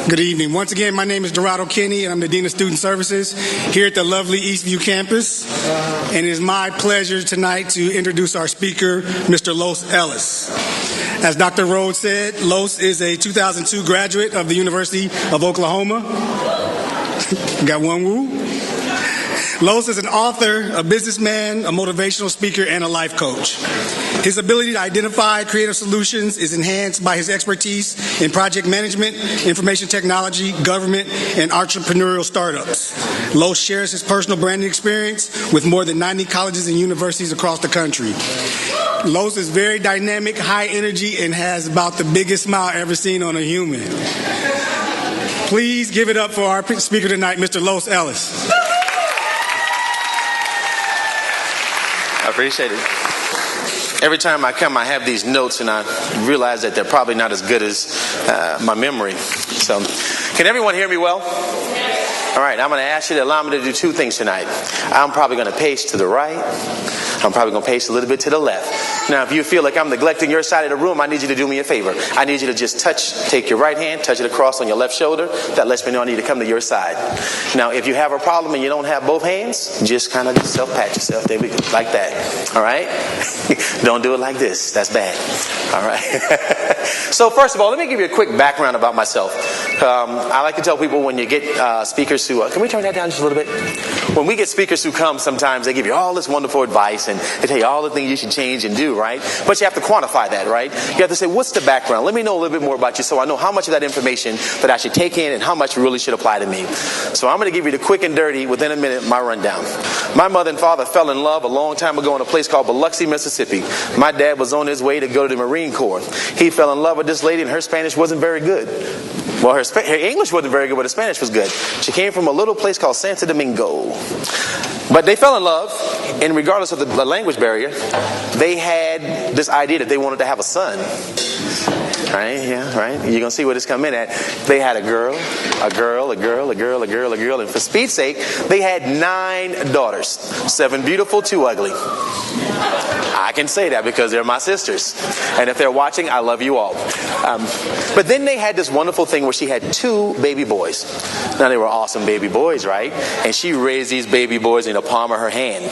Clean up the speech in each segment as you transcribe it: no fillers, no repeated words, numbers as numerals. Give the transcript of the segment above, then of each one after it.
Good evening. Once again, my name is Dorado Kenny, and I'm the Dean of Student Services here at the lovely Eastview campus. And it is my pleasure tonight to introduce our speaker, Mr. Ellis. As Dr. Rhodes said, Los is a 2002 graduate of the University of Oklahoma. Got one woo. Los is an author, a businessman, a motivational speaker, and a life coach. His ability to identify creative solutions is enhanced by his expertise in project management, information technology, government, and entrepreneurial startups. Los shares his personal branding experience with more than 90 colleges and universities across the country. Los is very dynamic, high energy, and has about the biggest smile ever seen on a human. Please give it up for our speaker tonight, Mr. Los Ellis. I appreciate it. Every time I come, I have these notes, and I realize that they're probably not as good as my memory. So, can everyone hear me well? All right, I'm going to ask you to allow me to do two things tonight. I'm probably going to pace to the right. I'm probably going to pace a little bit to the left. Now, if you feel like I'm neglecting your side of the room, I need you to do me a favor. I need you to just take your right hand, touch it across on your left shoulder. That lets me know I need to come to your side. Now, if you have a problem and you don't have both hands, just kind of self-pat yourself. There we go, like that. All right? Don't do it like this. That's bad. All right? So, first of all, let me give you a quick background about myself. I like to tell people when you get speakers who... can we turn that down just a little bit? When we get speakers who come, sometimes they give you all this wonderful advice and they tell you all the things you should change and do, right? But you have to quantify that, right? You have to say, what's the background? Let me know a little bit more about you so I know how much of that information that I should take in and how much really should apply to me. So I'm going to give you the quick and dirty, within a minute, my rundown. My mother and father fell in love a long time ago in a place called Biloxi, Mississippi. My dad was on his way to go to the Marine Corps. He fell in love with this lady and her Spanish wasn't very good. Well, her English wasn't very good, but her Spanish was good. She came from a little place called Santo Domingo. But they fell in love, and regardless of the language barrier, they had this idea that they wanted to have a son. Right? Yeah, right? You're going to see where this come in at. They had a girl, and for speed's sake, they had 9 daughters. 7 beautiful, 2 ugly. I can say that because they're my sisters. And if they're watching, I love you all. But then they had this wonderful thing where she had 2 baby boys. Now, they were awesome baby boys, right? And she raised these baby boys in the palm of her hand.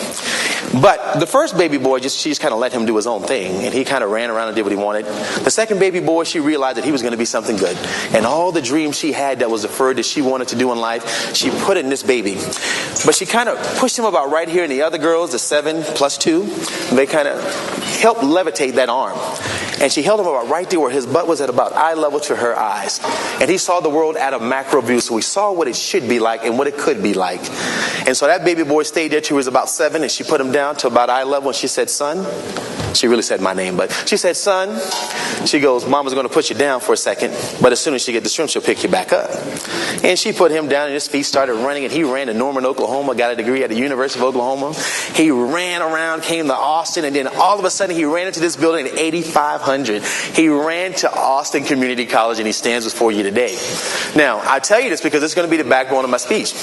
But the first baby boy, she just kind of let him do his own thing. And he kind of ran around and did what he wanted. The second baby boy, she realized that he was going to be something good. And all the dreams she had that was deferred that she wanted to do in life, she put in this baby. But she kind of pushed him about right here. And the other girls, the 7 plus 2, they kind of helped levitate that arm. And she held him about right there where his butt was at about eye level to her eyes. And he saw the world at a macro view. So he saw what it should be like and what it could be like. And so that baby boy stayed there till he was about 7. And she put him down to about eye level. And she said, son. She really said my name, but she said, son. She goes, Mama's going to put you down for a second. But as soon as she gets the shrimp, she'll pick you back up. And she put him down and his feet started running. And he ran to Norman, Oklahoma, got a degree at the University of Oklahoma. He ran around, came to Austin. And then all of a sudden he ran into this building at 8500. He ran to Austin Community College and he stands before you today. Now, I tell you this because it's going to be the backbone of my speech.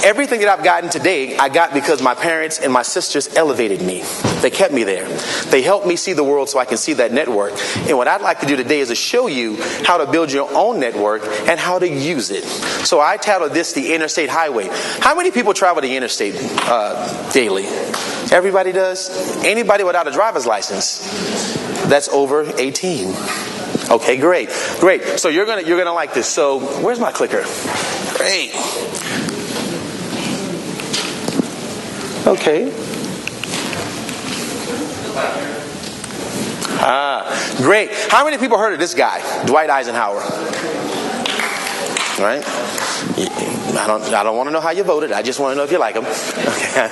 Everything that I've gotten today, I got because my parents and my sisters elevated me. They kept me there. They helped me see the world so I can see that network. And what I'd like to do today is to show you how to build your own network and how to use it. So I titled this the Interstate Highway. How many people travel the interstate daily? Everybody does? Anybody without a driver's license? That's over 18. Okay, great. So you're gonna like this. So where's my clicker? Great. Okay. Great. How many people heard of this guy, Dwight Eisenhower? Right? I don't want to know how you voted. I just want to know if you like him. Okay.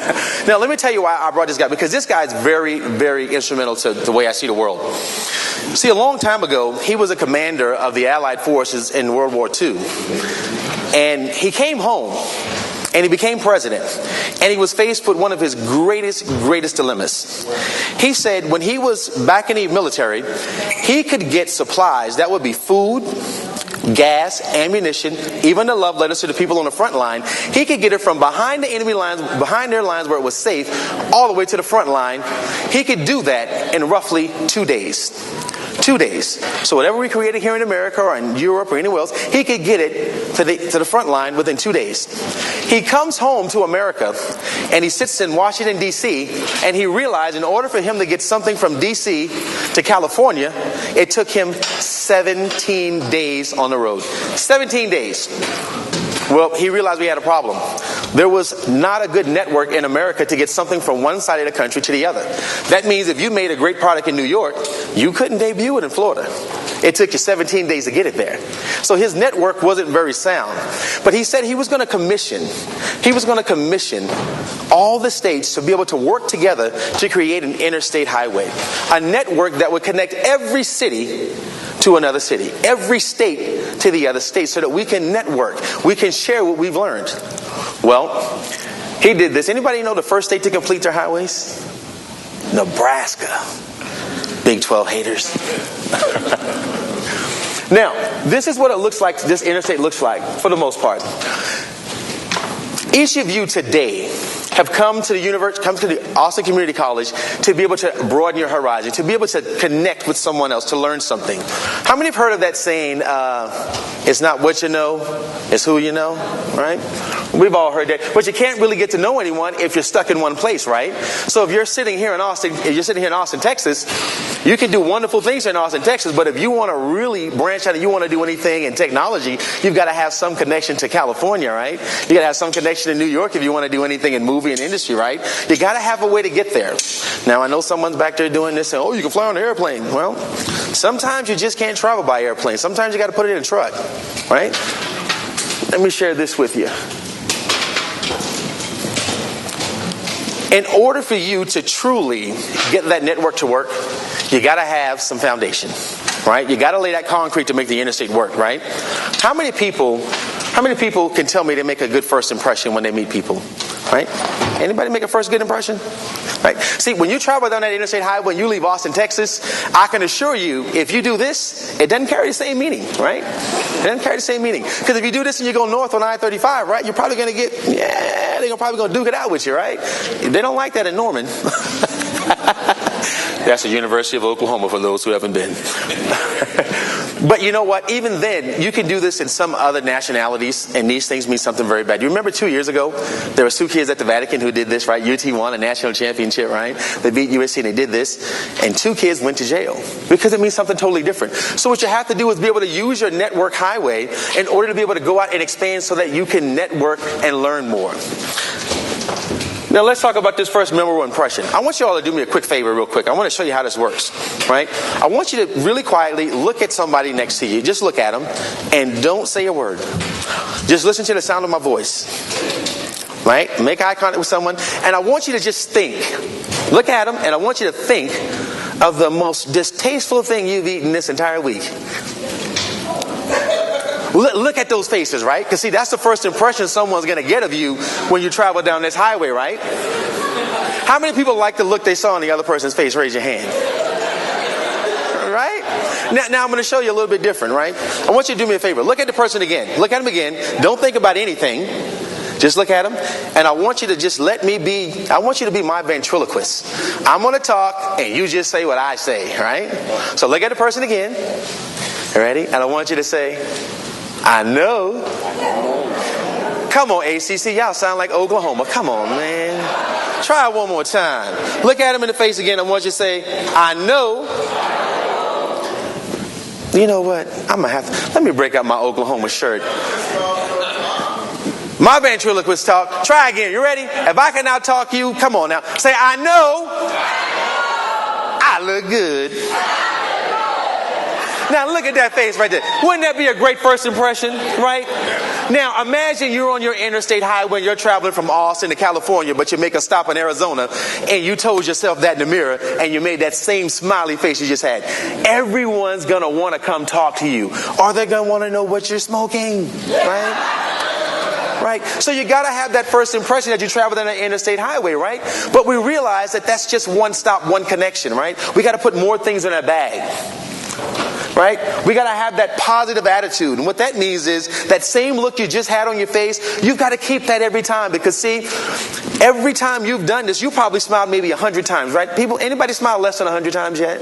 Now, let me tell you why I brought this guy. Because this guy is very, very instrumental to the way I see the world. See, a long time ago, he was a commander of the Allied forces in World War II. And he came home. And he became president. And he was faced with one of his greatest dilemmas. He said when he was back in the military, he could get supplies. That would be food, gas, ammunition, even the love letters to the people on the front line. He could get it from behind the enemy lines, behind their lines where it was safe, all the way to the front line. He could do that in roughly 2 days. 2 days. So whatever we created here in America or in Europe or anywhere else, he could get it to the front line within 2 days. He comes home to America and he sits in Washington, D.C., and he realized in order for him to get something from D.C. to California, it took him 17 days on the road. 17 days. Well, he realized we had a problem. There was not a good network in America to get something from one side of the country to the other. That means if you made a great product in New York, you couldn't debut it in Florida. It took you 17 days to get it there. So his network wasn't very sound. But he said he was going to commission all the states to be able to work together to create an interstate highway. A network that would connect every city to another city, every state to the other state, so that we can network, we can share what we've learned. Well, he did this. Anybody know the first state to complete their highways? Nebraska. Big 12 haters. Now, this is what it looks like, this interstate looks like, for the most part. Each of you today have come to the Austin Community College to be able to broaden your horizon, to be able to connect with someone else, to learn something. How many have heard of that saying, it's not what you know, it's who you know, right? We've all heard that. But you can't really get to know anyone if you're stuck in one place, right? So if you're sitting here in Austin, Texas, you can do wonderful things in Austin, Texas, but if you want to really branch out and you want to do anything in technology, you've got to have some connection to California, right? You got to have some connection to New York if you want to do anything in movie and industry, right? You got to have a way to get there. Now, I know someone's back there doing this and, oh, you can fly on an airplane. Well, sometimes you just can't travel by airplane. Sometimes you got to put it in a truck, right? Let me share this with you. In order for you to truly get that network to work, you got to have some foundation, right? You got to lay that concrete to make the interstate work, right? How many people can tell me they make a good first impression when they meet people, right? Anybody make a first good impression? Right? See, when you travel down that interstate highway, when you leave Austin, Texas, I can assure you, if you do this, it doesn't carry the same meaning, right? It doesn't carry the same mening. Because if you do this and you go north on I-35, right, you're probably going to get, they're probably going to duke it out with you, right? They don't like that in Norman. That's the University of Oklahoma for those who haven't been. But you know what? Even then, you can do this in some other nationalities, and these things mean something very bad. You remember 2 years ago, there were 2 kids at the Vatican who did this, right? UT won a national championship, right? They beat USC and they did this, and 2 kids went to jail because it means something totally different. So what you have to do is be able to use your network highway in order to be able to go out and expand so that you can network and learn more. Now let's talk about this first memorable impression. I want you all to do me a quick favor real quick. I want to show you how this works, right? I want you to really quietly look at somebody next to you. Just look at them and don't say a word. Just listen to the sound of my voice, right? Make eye contact with someone, and I want you to just think. Look at them, and I want you to think of the most distasteful thing you've eaten this entire week. Look at those faces, right? Because see, that's the first impression someone's going to get of you when you travel down this highway, right? How many people like the look they saw on the other person's face? Raise your hand. Right? Now I'm going to show you a little bit different, right? I want you to do me a favor. Look at the person again. Look at him again. Don't think about anything. Just look at him. And I want you to just I want you to be my ventriloquist. I'm going to talk and you just say what I say, right? So look at the person again. Ready? And I want you to say, I know. Come on, ACC. Y'all sound like Oklahoma. Come on, man. Try it one more time. Look at him in the face again. I want you to say, I know. You know what? I'm going to have to. Let me break out my Oklahoma shirt. My ventriloquist talk. Try again. You ready? If I can now talk you, come on now. Say, I know. I look good. Now look at that face right there. Wouldn't that be a great first impression, right? Now imagine you're on your interstate highway and you're traveling from Austin to California, but you make a stop in Arizona and you told yourself that in the mirror and you made that same smiley face you just had. Everyone's going to want to come talk to you. Or they're going to want to know what you're smoking, right? Right? So you got to have that first impression that you travel down an interstate highway, right? But we realize that that's just one stop, one connection, right? We got to put more things in our bag. Right? We got to have that positive attitude. And what that means is that same look you just had on your face, you've got to keep that every time. Because see, every time you've done this, you probably smiled maybe 100 times, right? Anybody smile less than 100 times yet?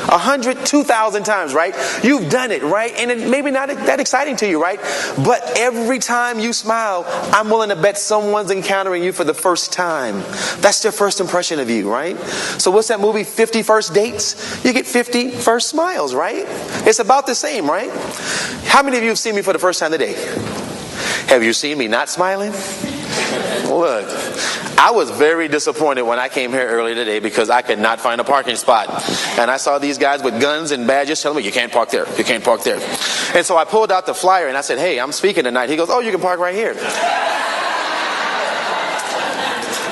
100, 2,000 times, right? You've done it, right? And it maybe not that exciting to you, right? But every time you smile, I'm willing to bet someone's encountering you for the first time. That's their first impression of you, right? So what's that movie, 50 First Dates? You get 50 first smiles, right? It's about the same, right? How many of you have seen me for the first time today? Have you seen me not smiling? Look, I was very disappointed when I came here earlier today because I could not find a parking spot. And I saw these guys with guns and badges telling me, you can't park there, you can't park there. And so I pulled out the flyer and I said, hey, I'm speaking tonight. He goes, oh, you can park right here.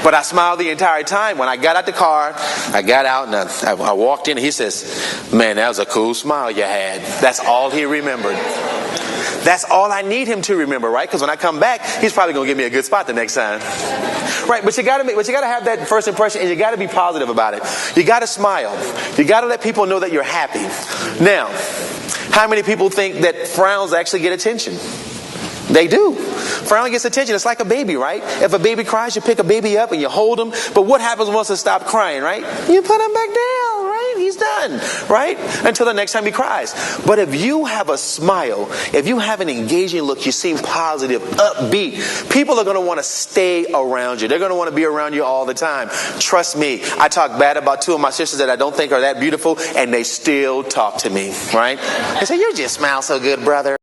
But I smiled the entire time. When I got out the car, I got out and I walked in and he says, man, that was a cool smile you had. That's all he remembered. That's all I need him to remember, right? Because when I come back, he's probably going to give me a good spot the next time. Right, but you got to have that first impression, and you got to be positive about it. You got to smile. You got to let people know that you're happy. Now, how many people think that frowns actually get attention? They do. Frowning gets attention. It's like a baby, right? If a baby cries, you pick a baby up and you hold him. But what happens once it stops crying, right? You put him back down, right? He's done, right? Until the next time he cries. But if you have a smile, if you have an engaging look, you seem positive, upbeat, people are going to want to stay around you. They're going to want to be around you all the time. Trust me. I talk bad about two of my sisters that I don't think are that beautiful, and they still talk to me, right? They say, you just smile so good, brother.